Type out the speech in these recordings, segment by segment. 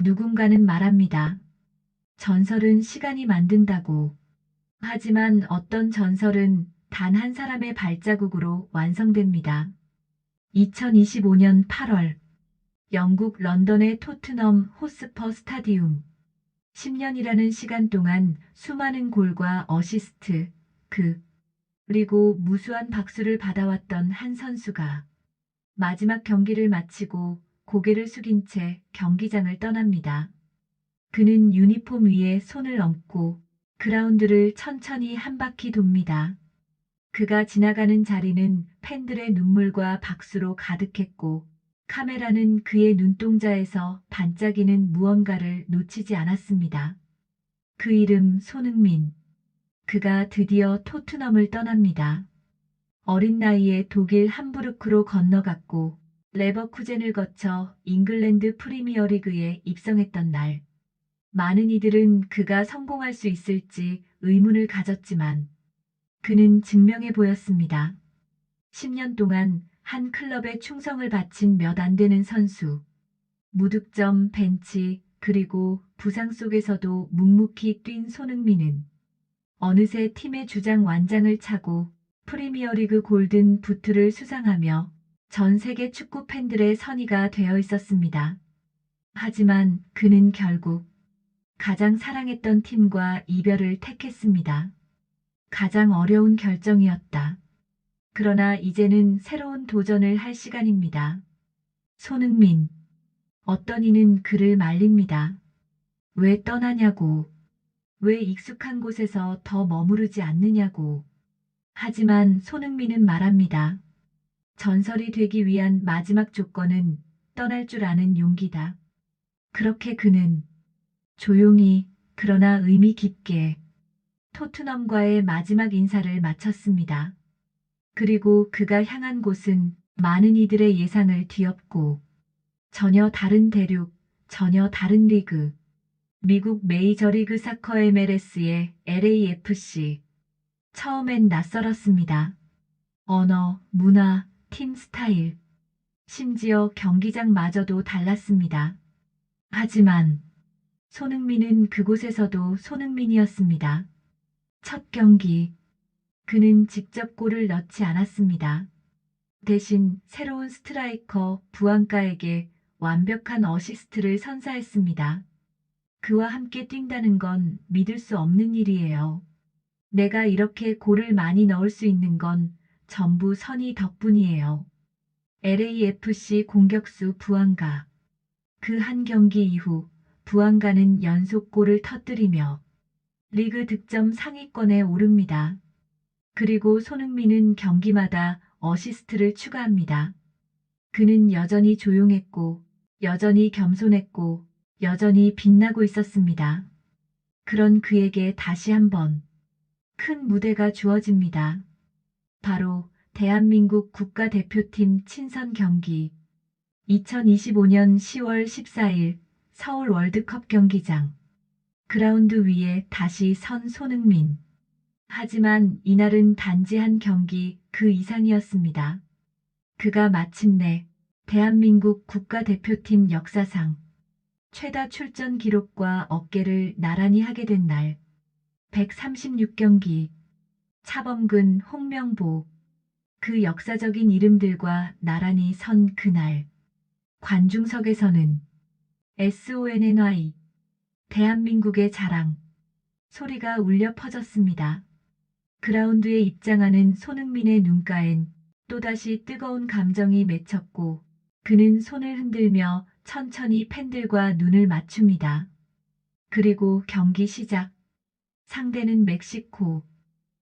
누군가는 말합니다. 전설은 시간이 만든다고. 하지만 어떤 전설은 단 한 사람의 발자국으로 완성됩니다. 2025년 8월 영국 런던의 토트넘 호스퍼 스타디움. 10년이라는 시간 동안 수많은 골과 어시스트, 그리고 무수한 박수를 받아왔던 한 선수가 마지막 경기를 마치고 고개를 숙인 채 경기장을 떠납니다. 그는 유니폼 위에 손을 얹고 그라운드를 천천히 한 바퀴 돕니다. 그가 지나가는 자리는 팬들의 눈물과 박수로 가득했고 카메라는 그의 눈동자에서 반짝이는 무언가를 놓치지 않았습니다. 그 이름 손흥민. 그가 드디어 토트넘을 떠납니다. 어린 나이에 독일 함부르크로 건너갔고 레버쿠젠을 거쳐 잉글랜드 프리미어리그에 입성했던 날. 많은 이들은 그가 성공할 수 있을지 의문을 가졌지만 그는 증명해 보였습니다. 10년 동안 한 클럽에 충성을 바친 몇 안 되는 선수. 무득점, 벤치, 그리고 부상 속에서도 묵묵히 뛴 손흥민은 어느새 팀의 주장 완장을 차고 프리미어리그 골든 부트를 수상하며 전 세계 축구 팬들의 선의가 되어 있었습니다. 하지만 그는 결국 가장 사랑했던 팀과 이별을 택했습니다. 가장 어려운 결정이었다. 그러나 이제는 새로운 도전을 할 시간입니다. 손흥민. 어떤 이는 그를 말립니다. 왜 떠나냐고. 왜 익숙한 곳에서 더 머무르지 않느냐고. 하지만 손흥민은 말합니다. 전설이 되기 위한 마지막 조건은 떠날 줄 아는 용기다. 그렇게 그는 조용히 그러나 의미 깊게 토트넘과의 마지막 인사를 마쳤습니다. 그리고 그가 향한 곳은 많은 이들의 예상을 뒤엎고 전혀 다른 대륙, 전혀 다른 리그, 미국 메이저리그 사커 MLS의 LAFC. 처음엔 낯설었습니다. 언어, 문화, 팀 스타일, 심지어 경기장마저도 달랐습니다. 하지만 손흥민은 그곳에서도 손흥민이었습니다. 첫 경기, 그는 직접 골을 넣지 않았습니다. 대신 새로운 스트라이커 부안가에게 완벽한 어시스트를 선사했습니다. 그와 함께 뛴다는 건 믿을 수 없는 일이에요. 내가 이렇게 골을 많이 넣을 수 있는 건 전부 선의 덕분이에요. LAFC 공격수 부안가. 그 한 경기 이후 부안가는 연속골을 터뜨리며 리그 득점 상위권에 오릅니다. 그리고 손흥민은 경기마다 어시스트를 추가합니다. 그는 여전히 조용했고, 여전히 겸손했고, 여전히 빛나고 있었습니다. 그런 그에게 다시 한번 큰 무대가 주어집니다. 바로 대한민국 국가대표팀 친선 경기. 2025년 10월 14일 서울 월드컵 경기장. 그라운드 위에 다시 선 손흥민. 하지만 이날은 단지 한 경기 그 이상이었습니다. 그가 마침내 대한민국 국가대표팀 역사상 최다 출전 기록과 어깨를 나란히 하게 된 날. 136경기. 차범근, 홍명보. 그 역사적인 이름들과 나란히 선 그날. 관중석에서는 SONNY. 대한민국의 자랑. 소리가 울려 퍼졌습니다. 그라운드에 입장하는 손흥민의 눈가엔 또다시 뜨거운 감정이 맺혔고 그는 손을 흔들며 천천히 팬들과 눈을 맞춥니다. 그리고 경기 시작. 상대는 멕시코.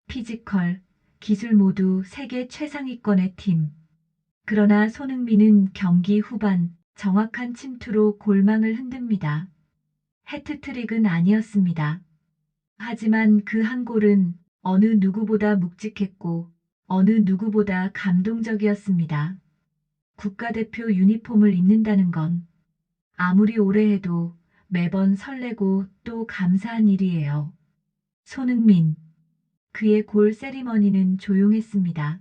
피지컬, 기술 모두 세계 최상위권의 팀. 그러나 손흥민은 경기 후반 정확한 침투로 골망을 흔듭니다. 해트트릭은 아니었습니다. 하지만 그 한 골은 어느 누구보다 묵직했고 어느 누구보다 감동적이었습니다. 국가대표 유니폼을 입는다는 건 아무리 오래 해도 매번 설레고 또 감사한 일이에요. 손흥민. 그의 골 세리머니는 조용했습니다.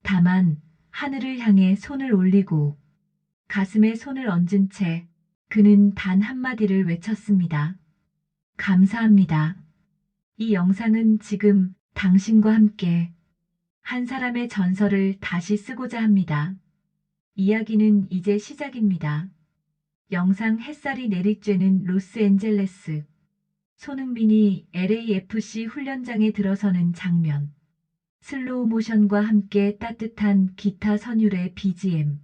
다만 하늘을 향해 손을 올리고 가슴에 손을 얹은 채 그는 단 한마디를 외쳤습니다. 감사합니다. 이 영상은 지금 당신과 함께 한 사람의 전설을 다시 쓰고자 합니다. 이야기는 이제 시작입니다. 영상 햇살이 내리쬐는 로스앤젤레스. 손흥민이 LAFC 훈련장에 들어서는 장면. 슬로우 모션과 함께 따뜻한 기타 선율의 BGM.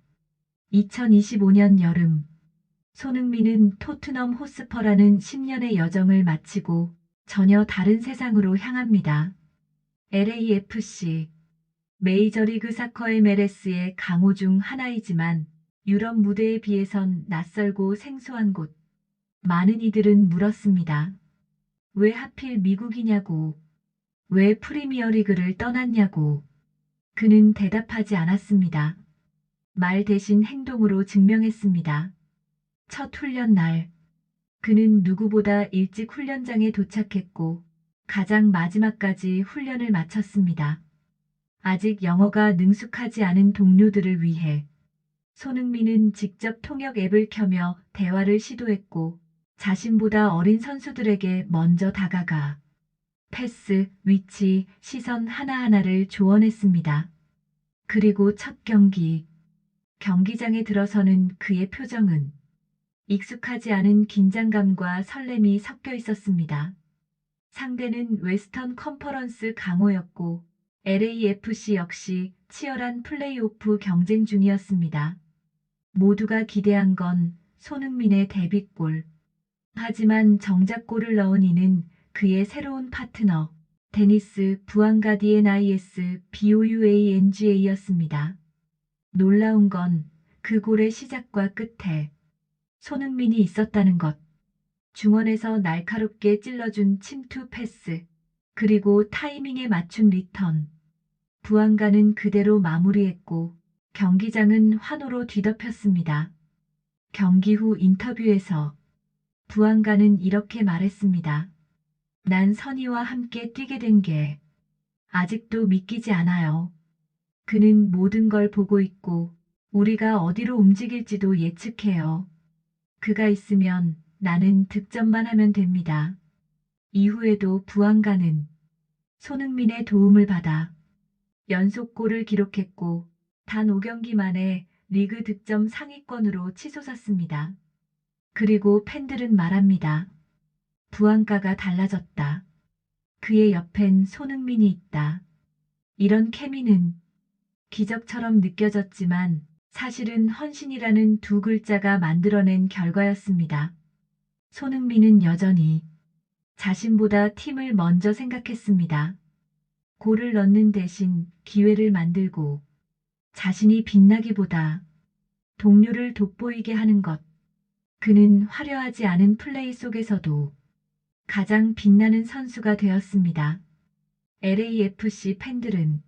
2025년 여름. 손흥민은 토트넘 호스퍼라는 10년의 여정을 마치고 전혀 다른 세상으로 향합니다. LAFC. 메이저리그 사커 MLS의 강호 중 하나이지만 유럽 무대에 비해선 낯설고 생소한 곳. 많은 이들은 물었습니다. 왜 하필 미국이냐고. 왜 프리미어리그를 떠났냐고. 그는 대답하지 않았습니다. 말 대신 행동으로 증명했습니다. 첫 훈련 날. 그는 누구보다 일찍 훈련장에 도착했고 가장 마지막까지 훈련을 마쳤습니다. 아직 영어가 능숙하지 않은 동료들을 위해 손흥민은 직접 통역 앱을 켜며 대화를 시도했고 자신보다 어린 선수들에게 먼저 다가가 패스, 위치, 시선 하나하나를 조언했습니다. 그리고 첫 경기. 경기장에 들어서는 그의 표정은 익숙하지 않은 긴장감과 설렘이 섞여 있었습니다. 상대는 웨스턴 컨퍼런스 강호였고 LAFC 역시 치열한 플레이오프 경쟁 중이었습니다. 모두가 기대한 건 손흥민의 데뷔골. 하지만 정작 골을 넣은 이는 그의 새로운 파트너 데니스 부앙가디에나이에스 BOUANGA였습니다. 놀라운 건 그 골의 시작과 끝에 손흥민이 있었다는 것. 중원에서 날카롭게 찔러준 침투 패스, 그리고 타이밍에 맞춘 리턴. 부안가는 그대로 마무리했고 경기장은 환호로 뒤덮였습니다. 경기 후 인터뷰에서 부안가는 이렇게 말했습니다. 난 선희와 함께 뛰게 된 게 아직도 믿기지 않아요. 그는 모든 걸 보고 있고 우리가 어디로 움직일지도 예측해요. 그가 있으면 나는 득점만 하면 됩니다. 이후에도 부안가는 손흥민의 도움을 받아 연속골을 기록했고 단 5경기 만에 리그 득점 상위권으로 치솟았습니다. 그리고 팬들은 말합니다. 부안가가 달라졌다. 그의 옆엔 손흥민이 있다. 이런 케미는 기적처럼 느껴졌지만 사실은 헌신이라는 두 글자가 만들어낸 결과였습니다. 손흥민은 여전히 자신보다 팀을 먼저 생각했습니다. 골을 넣는 대신 기회를 만들고 자신이 빛나기보다 동료를 돋보이게 하는 것. 그는 화려하지 않은 플레이 속에서도 가장 빛나는 선수가 되었습니다. LAFC 팬들은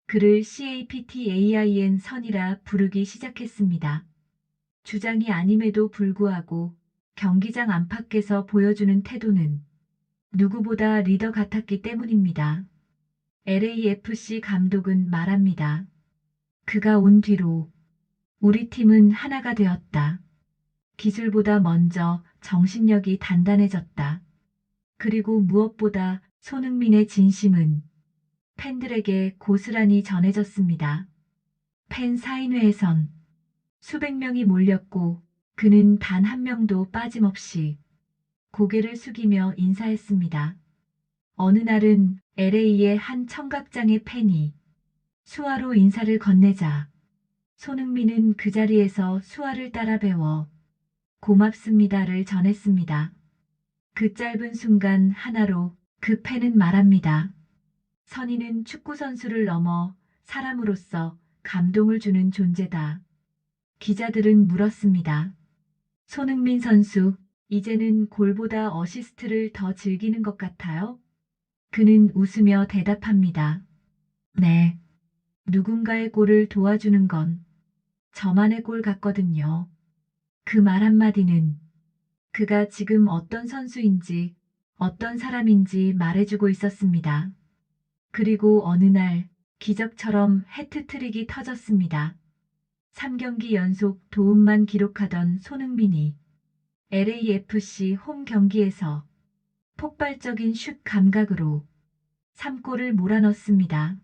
그를 CAPTAIN 선이라 부르기 시작했습니다. 주장이 아님에도 불구하고 경기장 안팎에서 보여주는 태도는 누구보다 리더 같았기 때문입니다. LAFC 감독은 말합니다. 그가 온 뒤로 우리 팀은 하나가 되었다. 기술보다 먼저 정신력이 단단해졌다. 그리고 무엇보다 손흥민의 진심은 팬들에게 고스란히 전해졌습니다. 팬 사인회에선 수백 명이 몰렸고 그는 단 한 명도 빠짐없이 고개를 숙이며 인사했습니다. 어느 날은 LA의 한 청각장애 팬이 수화로 인사를 건네자 손흥민은 그 자리에서 수화를 따라 배워 고맙습니다를 전했습니다. 그 짧은 순간 하나로 그 팬은 말합니다. 선희는 축구선수를 넘어 사람으로서 감동을 주는 존재다. 기자들은 물었습니다. 손흥민 선수, 이제는 골보다 어시스트를 더 즐기는 것 같아요? 그는 웃으며 대답합니다. 네. 누군가의 골을 도와주는 건 저만의 골 같거든요. 그 말 한마디는 그가 지금 어떤 선수인지 어떤 사람인지 말해주고 있었습니다. 그리고 어느 날 기적처럼 해트트릭이 터졌습니다. 3경기 연속 도움만 기록하던 손흥민이 LAFC 홈 경기에서 폭발적인 슛 감각으로 3골을 몰아넣습니다.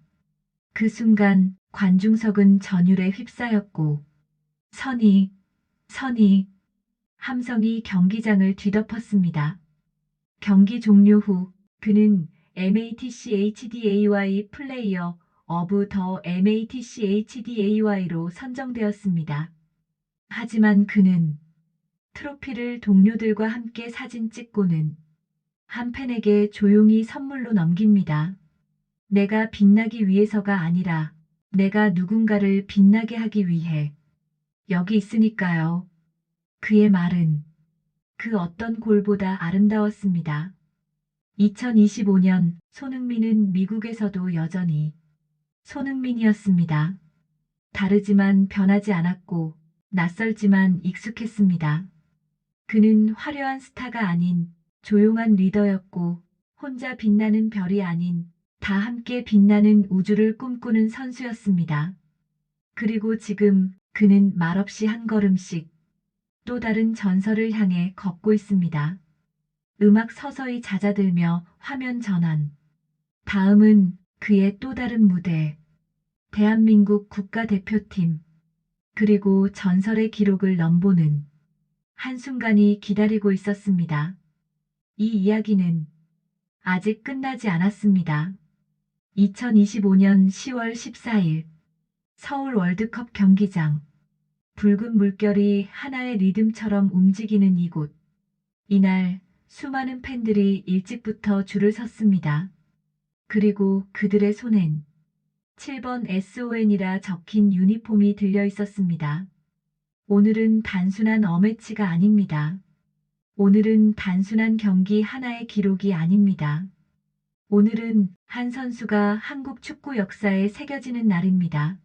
그 순간 관중석은 전율에 휩싸였고 선이, 선이, 함성이 경기장을 뒤덮었습니다. 경기 종료 후 그는 MATC HDAY 플레이어 오브 더 MATC HDAY로 선정되었습니다. 하지만 그는 트로피를 동료들과 함께 사진 찍고는 한 팬에게 조용히 선물로 넘깁니다. 내가 빛나기 위해서가 아니라 내가 누군가를 빛나게 하기 위해 여기 있으니까요. 그의 말은 그 어떤 골보다 아름다웠습니다. 2025년 손흥민은 미국에서도 여전히 손흥민이었습니다. 다르지만 변하지 않았고 낯설지만 익숙했습니다. 그는 화려한 스타가 아닌 조용한 리더였고 혼자 빛나는 별이 아닌 다 함께 빛나는 우주를 꿈꾸는 선수였습니다. 그리고 지금 그는 말없이 한 걸음씩 또 다른 전설을 향해 걷고 있습니다. 음악 서서히 잦아들며 화면 전환. 다음은 그의 또 다른 무대. 대한민국 국가대표팀. 그리고 전설의 기록을 넘보는 한순간이 기다리고 있었습니다. 이 이야기는 아직 끝나지 않았습니다. 2025년 10월 14일 서울 월드컵 경기장. 붉은 물결이 하나의 리듬처럼 움직이는 이곳. 이날 수많은 팬들이 일찍부터 줄을 섰습니다. 그리고 그들의 손엔 7번 SON이라 적힌 유니폼이 들려 있었습니다. 오늘은 단순한 어매치가 아닙니다. 오늘은 단순한 경기 하나의 기록이 아닙니다. 오늘은 한 선수가 한국 축구 역사에 새겨지는 날입니다.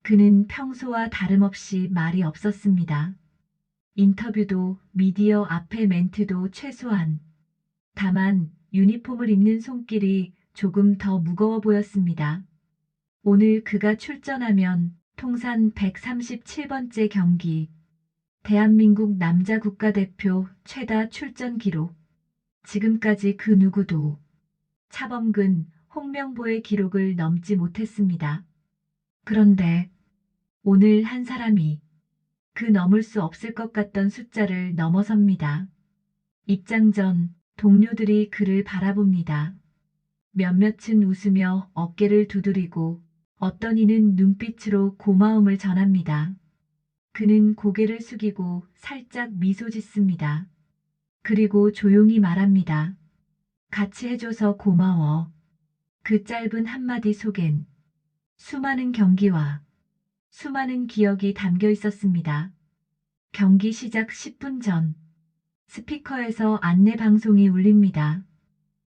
그는 평소와 다름없이 말이 없었습니다. 인터뷰도 미디어 앞의 멘트도 최소한. 다만 유니폼을 입는 손길이 조금 더 무거워 보였습니다. 오늘 그가 출전하면 통산 137번째 경기. 대한민국 남자 국가대표 최다 출전 기록. 지금까지 그 누구도 차범근, 홍명보의 기록을 넘지 못했습니다. 그런데 오늘 한 사람이 그 넘을 수 없을 것 같던 숫자를 넘어섭니다. 입장 전 동료들이 그를 바라봅니다. 몇몇은 웃으며 어깨를 두드리고 어떤 이는 눈빛으로 고마움을 전합니다. 그는 고개를 숙이고 살짝 미소 짓습니다. 그리고 조용히 말합니다. 같이 해줘서 고마워. 그 짧은 한마디 속엔 수많은 경기와 수많은 기억이 담겨 있었습니다. 경기 시작 10분 전 스피커에서 안내 방송이 울립니다.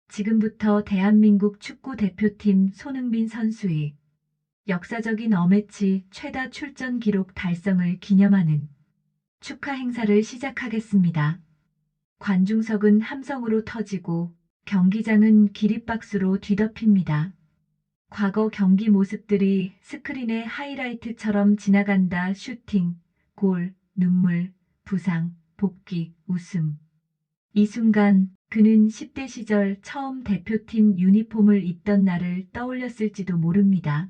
지금부터 대한민국 축구 대표팀 손흥민 선수의 역사적인 어매치 최다 출전 기록 달성을 기념하는 축하 행사를 시작하겠습니다. 관중석은 함성으로 터지고 경기장은 기립박수로 뒤덮입니다. 과거 경기 모습들이 스크린의 하이라이트처럼 지나간다. 슈팅, 골, 눈물, 부상, 복귀, 웃음. 이 순간 그는 10대 시절 처음 대표팀 유니폼을 입던 날을 떠올렸을지도 모릅니다.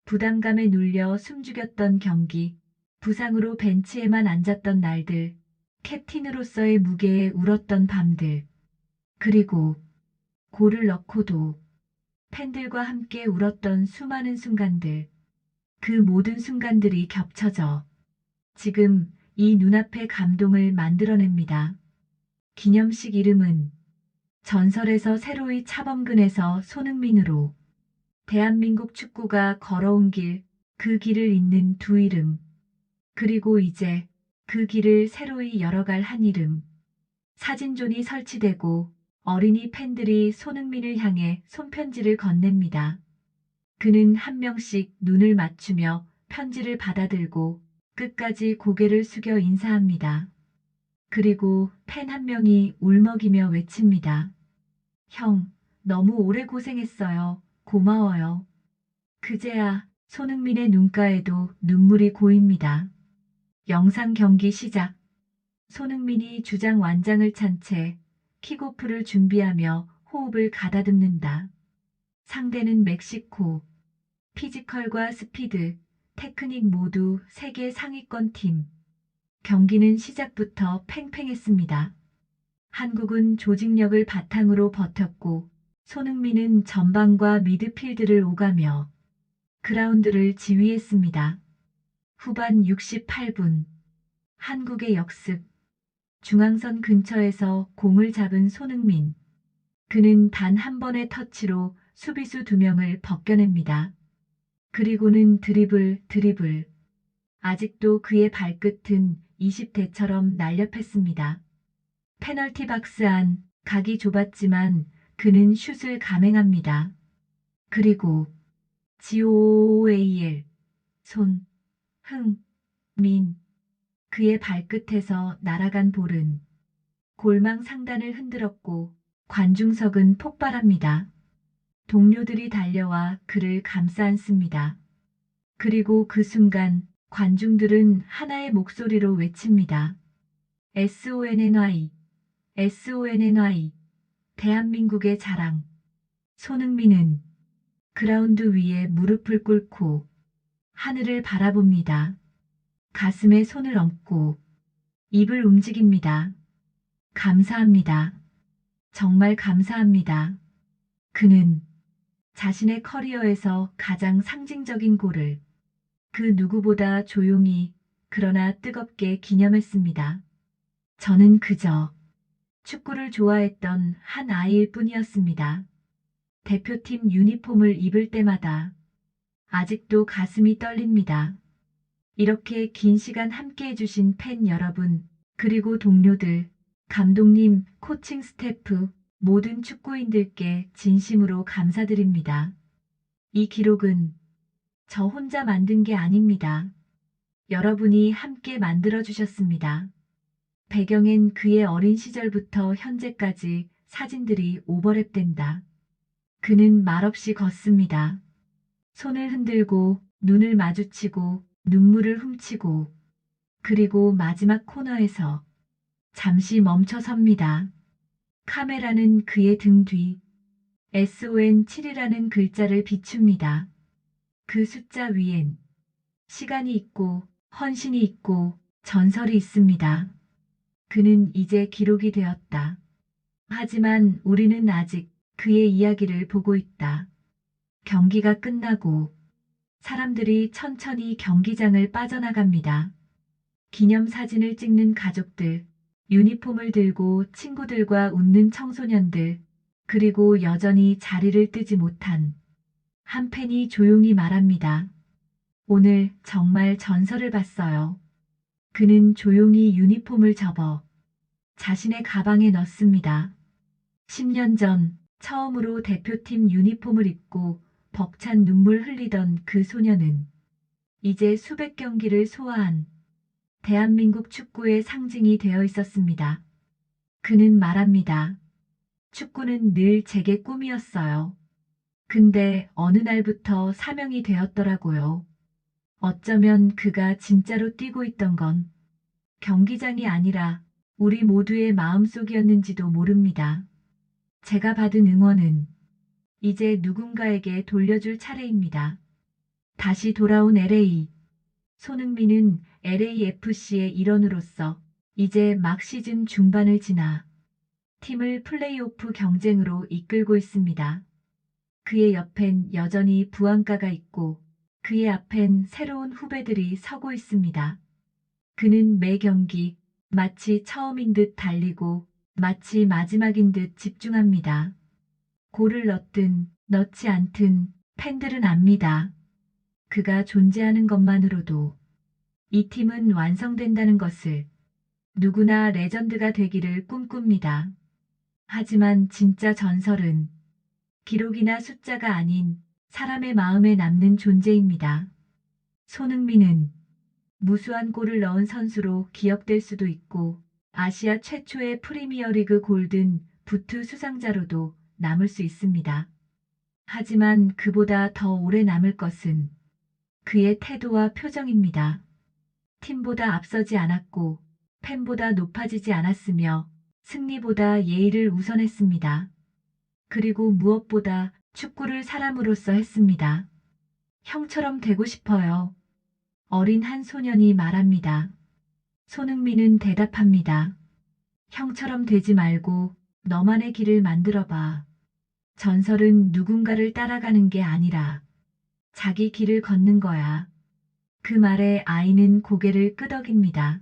부담감에 눌려 숨죽였던 경기, 부상으로 벤치에만 앉았던 날들, 캡틴으로서의 무게에 울었던 밤들, 그리고 골을 넣고도 팬들과 함께 울었던 수많은 순간들, 그 모든 순간들이 겹쳐져 지금 이 눈앞의 감동을 만들어냅니다. 기념식 이름은 전설에서 새로이 차범근에서 손흥민으로 대한민국 축구가 걸어온 길, 그 길을 잇는 두 이름. 그리고 이제 그 길을 새로이 열어갈 한 이름. 사진존이 설치되고 어린이 팬들이 손흥민을 향해 손편지를 건넵니다. 그는 한 명씩 눈을 맞추며 편지를 받아들고 끝까지 고개를 숙여 인사합니다. 그리고 팬 한 명이 울먹이며 외칩니다. 형, 너무 오래 고생했어요. 고마워요. 그제야 손흥민의 눈가에도 눈물이 고입니다. 영상 경기 시작. 손흥민이 주장 완장을 찬 채 킥오프를 준비하며 호흡을 가다듬는다. 상대는 멕시코. 피지컬과 스피드, 테크닉 모두 세계 상위권 팀. 경기는 시작부터 팽팽했습니다. 한국은 조직력을 바탕으로 버텼고 손흥민은 전방과 미드필드를 오가며 그라운드를 지휘했습니다. 후반 68분 한국의 역습. 중앙선 근처에서 공을 잡은 손흥민. 그는 단 한 번의 터치로 수비수 2명을 벗겨냅니다. 그리고는 드리블. 아직도 그의 발끝은 20대처럼 날렵했습니다. 페널티 박스 안, 각이 좁았지만 그는 슛을 감행합니다. 그리고 GOAL, 손, 흥, 민. 그의 발끝에서 날아간 볼은 골망 상단을 흔들었고 관중석은 폭발합니다. 동료들이 달려와 그를 감싸 안습니다. 그리고 그 순간 관중들은 하나의 목소리로 외칩니다. SONNY, SONNY, 대한민국의 자랑. 손흥민은 그라운드 위에 무릎을 꿇고 하늘을 바라봅니다. 가슴에 손을 얹고 입을 움직입니다. 감사합니다. 정말 감사합니다. 그는 자신의 커리어에서 가장 상징적인 골을 그 누구보다 조용히 그러나 뜨겁게 기념했습니다. 저는 그저 축구를 좋아했던 한 아이일 뿐이었습니다. 대표팀 유니폼을 입을 때마다 아직도 가슴이 떨립니다. 이렇게 긴 시간 함께 해주신 팬 여러분, 그리고 동료들, 감독님, 코칭 스태프, 모든 축구인들께 진심으로 감사드립니다. 이 기록은 저 혼자 만든 게 아닙니다. 여러분이 함께 만들어주셨습니다. 배경엔 그의 어린 시절부터 현재까지 사진들이 오버랩된다. 그는 말없이 걷습니다. 손을 흔들고 눈을 마주치고 눈물을 훔치고 그리고 마지막 코너에서 잠시 멈춰 섭니다. 카메라는 그의 등 뒤 SON7이라는 글자를 비춥니다. 그 숫자 위엔 시간이 있고 헌신이 있고 전설이 있습니다. 그는 이제 기록이 되었다. 하지만 우리는 아직 그의 이야기를 보고 있다. 경기가 끝나고 사람들이 천천히 경기장을 빠져나갑니다. 기념사진을 찍는 가족들, 유니폼을 들고 친구들과 웃는 청소년들, 그리고 여전히 자리를 뜨지 못한 한 팬이 조용히 말합니다. 오늘 정말 전설을 봤어요. 그는 조용히 유니폼을 접어 자신의 가방에 넣습니다. 10년 전 처음으로 대표팀 유니폼을 입고 벅찬 눈물 흘리던 그 소녀는 이제 수백 경기를 소화한 대한민국 축구의 상징이 되어 있었습니다. 그는 말합니다. 축구는 늘 제게 꿈이었어요. 근데 어느 날부터 사명이 되었더라고요. 어쩌면 그가 진짜로 뛰고 있던 건 경기장이 아니라 우리 모두의 마음속이었는지도 모릅니다. 제가 받은 응원은 이제 누군가에게 돌려줄 차례입니다. 다시 돌아온 LA. 손흥민은 LAFC의 일원으로서 이제 막 시즌 중반을 지나 팀을 플레이오프 경쟁으로 이끌고 있습니다. 그의 옆엔 여전히 부안가가 있고 그의 앞엔 새로운 후배들이 서고 있습니다. 그는 매 경기 마치 처음인 듯 달리고 마치 마지막인 듯 집중합니다. 골을 넣든 넣지 않든 팬들은 압니다. 그가 존재하는 것만으로도 이 팀은 완성된다는 것을. 누구나 레전드가 되기를 꿈꿉니다. 하지만 진짜 전설은 기록이나 숫자가 아닌 사람의 마음에 남는 존재입니다. 손흥민은 무수한 골을 넣은 선수로 기억될 수도 있고 아시아 최초의 프리미어리그 골든 부트 수상자로도 남을 수 있습니다. 하지만 그보다 더 오래 남을 것은 그의 태도와 표정입니다. 팀보다 앞서지 않았고 팬보다 높아지지 않았으며 승리보다 예의를 우선했습니다. 그리고 무엇보다 축구를 사람으로서 했습니다. 형처럼 되고 싶어요. 어린 한 소년이 말합니다. 손흥민은 대답합니다. 형처럼 되지 말고 너만의 길을 만들어봐. 전설은 누군가를 따라가는 게 아니라 자기 길을 걷는 거야. 그 말에 아이는 고개를 끄덕입니다.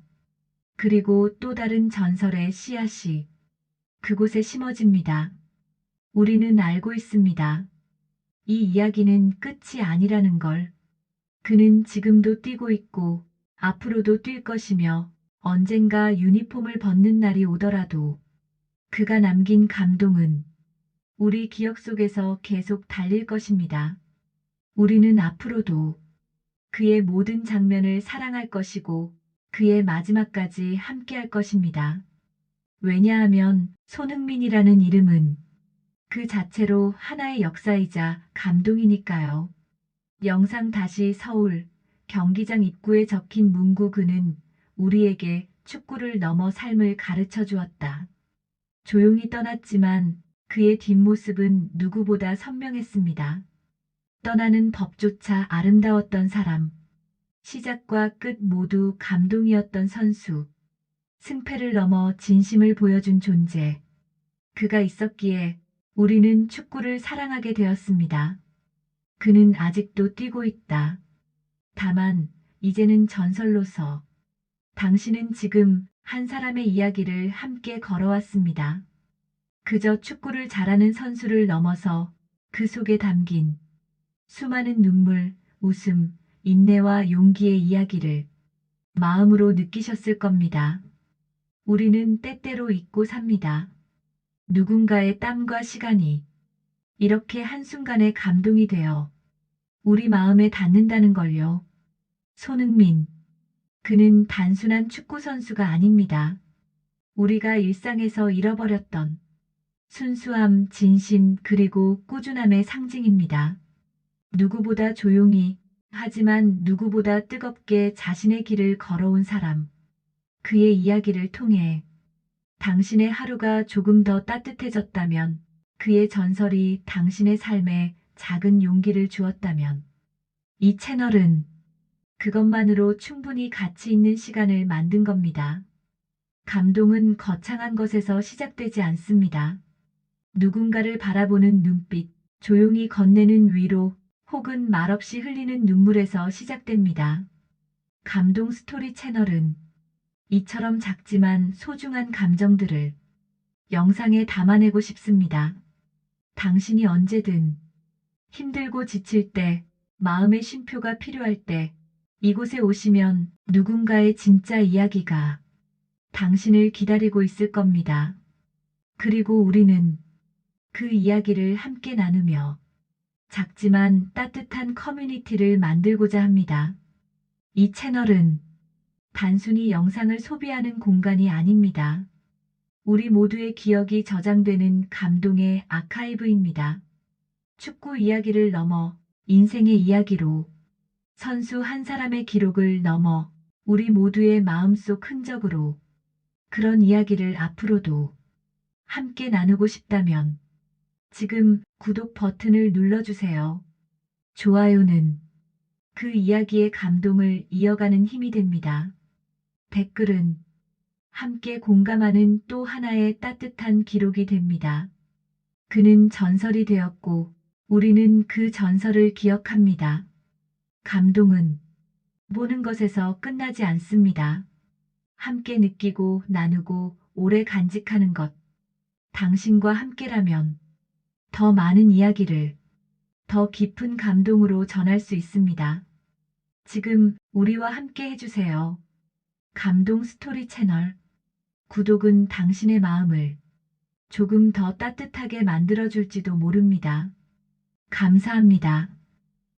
그리고 또 다른 전설의 씨앗이 그곳에 심어집니다. 우리는 알고 있습니다. 이 이야기는 끝이 아니라는 걸. 그는 지금도 뛰고 있고 앞으로도 뛸 것이며 언젠가 유니폼을 벗는 날이 오더라도 그가 남긴 감동은 우리 기억 속에서 계속 달릴 것입니다. 우리는 앞으로도 그의 모든 장면을 사랑할 것이고 그의 마지막까지 함께할 것입니다. 왜냐하면 손흥민이라는 이름은 그 자체로 하나의 역사이자 감동이니까요. 영상 다시 서울 경기장 입구에 적힌 문구 그는 우리에게 축구를 넘어 삶을 가르쳐 주었다. 조용히 떠났지만 그의 뒷모습은 누구보다 선명했습니다. 떠나는 법조차 아름다웠던 사람. 시작과 끝 모두 감동이었던 선수. 승패를 넘어 진심을 보여준 존재. 그가 있었기에 우리는 축구를 사랑하게 되었습니다. 그는 아직도 뛰고 있다. 다만 이제는 전설로서 당신은 지금 한 사람의 이야기를 함께 걸어왔습니다. 그저 축구를 잘하는 선수를 넘어서 그 속에 담긴 수많은 눈물, 웃음, 인내와 용기의 이야기를 마음으로 느끼셨을 겁니다. 우리는 때때로 잊고 삽니다. 누군가의 땀과 시간이 이렇게 한순간에 감동이 되어 우리 마음에 닿는다는 걸요. 손흥민. 그는 단순한 축구 선수가 아닙니다. 우리가 일상에서 잃어버렸던 순수함, 진심, 그리고 꾸준함의 상징입니다. 누구보다 조용히, 하지만 누구보다 뜨겁게 자신의 길을 걸어온 사람. 그의 이야기를 통해 당신의 하루가 조금 더 따뜻해졌다면, 그의 전설이 당신의 삶에 작은 용기를 주었다면, 이 채널은 그것만으로 충분히 가치 있는 시간을 만든 겁니다. 감동은 거창한 것에서 시작되지 않습니다. 누군가를 바라보는 눈빛, 조용히 건네는 위로, 혹은 말없이 흘리는 눈물에서 시작됩니다. 감동 스토리 채널은 이처럼 작지만 소중한 감정들을 영상에 담아내고 싶습니다. 당신이 언제든 힘들고 지칠 때, 마음의 쉼표가 필요할 때, 이곳에 오시면 누군가의 진짜 이야기가 당신을 기다리고 있을 겁니다. 그리고 우리는 그 이야기를 함께 나누며 작지만 따뜻한 커뮤니티를 만들고자 합니다. 이 채널은 단순히 영상을 소비하는 공간이 아닙니다. 우리 모두의 기억이 저장되는 감동의 아카이브입니다. 축구 이야기를 넘어 인생의 이야기로, 선수 한 사람의 기록을 넘어 우리 모두의 마음속 흔적으로 그런 이야기를 앞으로도 함께 나누고 싶다면 지금 구독 버튼을 눌러주세요. 좋아요는 그 이야기의 감동을 이어가는 힘이 됩니다. 댓글은 함께 공감하는 또 하나의 따뜻한 기록이 됩니다. 그는 전설이 되었고 우리는 그 전설을 기억합니다. 감동은 보는 것에서 끝나지 않습니다. 함께 느끼고 나누고 오래 간직하는 것. 당신과 함께라면 더 많은 이야기를 더 깊은 감동으로 전할 수 있습니다. 지금 우리와 함께 해주세요. 감동 스토리 채널. 구독은 당신의 마음을 조금 더 따뜻하게 만들어줄지도 모릅니다. 감사합니다.